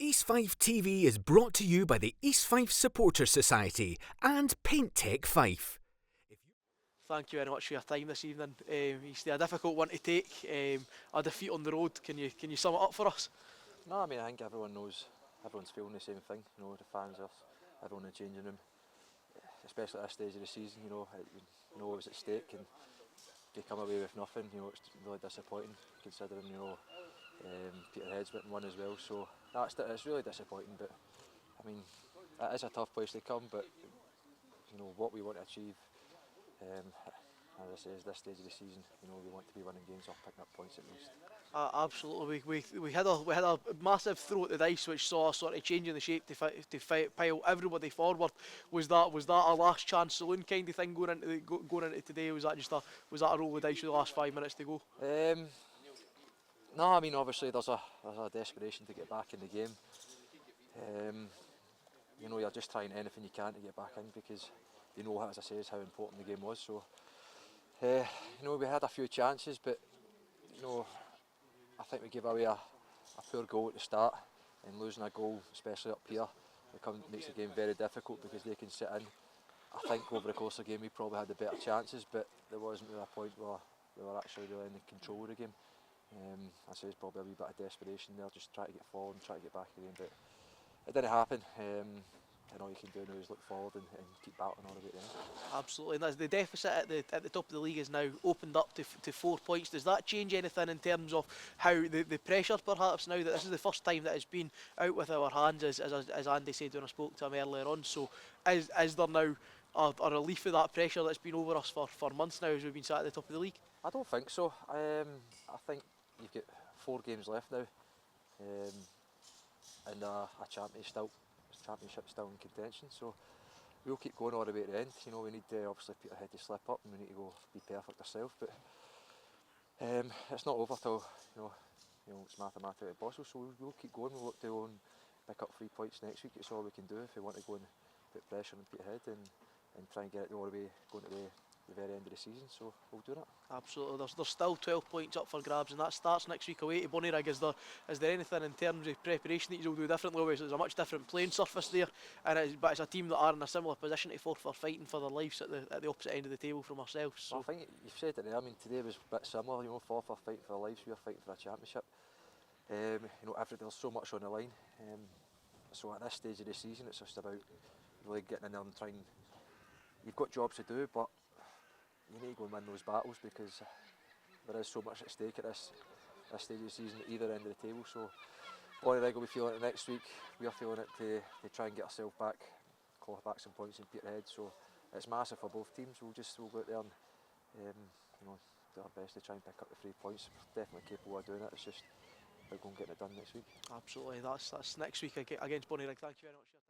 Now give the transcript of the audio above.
East Fife TV is brought to you by the East Fife Supporters Society and Paint Tech Fife. Thank you very much for your time this evening. It's a difficult one to take. A defeat on the road. Can you sum it up for us? No, I mean, I think everyone knows, everyone's feeling the same thing. You know, the fans, everyone in the changing room, especially at this stage of the season. You know it was at stake, and they come away with nothing. You know, it's really disappointing considering Peterhead's went and won as well. So it's really disappointing. But I mean, it is a tough place to come. But you know what we want to achieve. As I say, is this stage of the season, you know, we want to be winning games or picking up points at least. Absolutely, we had a massive throw at the dice, which saw us sort of changing the shape to pile everybody forward. Was that our last chance saloon kind of thing going into today? Was that a roll of the dice with the last 5 minutes to go? No, I mean obviously there's a desperation to get back in the game. You know, you're just trying anything you can to get back in because you know, as I say, how important the game was. So, you know, we had a few chances, but you know, I think we gave away a poor goal at the start, and losing a goal, especially up here, makes the game very difficult because they can sit in. I think over the course of the game we probably had the better chances, but there wasn't really a point where we were actually really in control of the game. I say it's probably a wee bit of desperation there, just try to get forward and try to get back again, but it didn't happen. And all you can do now is look forward and keep battling all the way to the end. Absolutely, and as the deficit at the top of the league is now opened up to 4 points, does that change anything in terms of how the pressure perhaps now that this is the first time that it's been out with our hands, as Andy said when I spoke to him earlier on, so is there now a relief of that pressure that's been over us for months now as we've been sat at the top of the league? I don't think so. I think you've got 4 games left now, and a championship still in contention, so we'll keep going all the way to the end. You know, we need obviously Peterhead to slip up and we need to go be perfect ourselves, but it's not over till you know it's mathematically possible, so we'll keep going. We'll look to go and pick up 3 points next week. It's all we can do if we want to go and put pressure on Peterhead and try and get it all the way going to the very end of the season, so we'll do that. Absolutely, there's still 12 points up for grabs, and that starts next week away to Bonnyrigg. Is there anything in terms of preparation that you'll do differently? Obviously there's a much different playing surface there, but it's a team that are in a similar position to Forfar, fighting for their lives at the opposite end of the table from ourselves. So. Well, I think you've said it there. I mean, today was a bit similar. You know, Forfar fighting for their lives, we are fighting for a championship. You know, there's so much on the line. So at this stage of the season, it's just about really getting in there and trying. You've got jobs to do, but you need to go and win those battles because there is so much at stake at this stage of the season at either end of the table. So Bonnyrigg will be feeling it next week. We are feeling it to try and get ourselves back, claw back some points in Peterhead. So it's massive for both teams. We'll go out there and you know, do our best to try and pick up the 3 points. We're definitely capable of doing it. It's just about going and getting it done next week. Absolutely, that's next week against Bonnyrigg. Thank you very much for your time.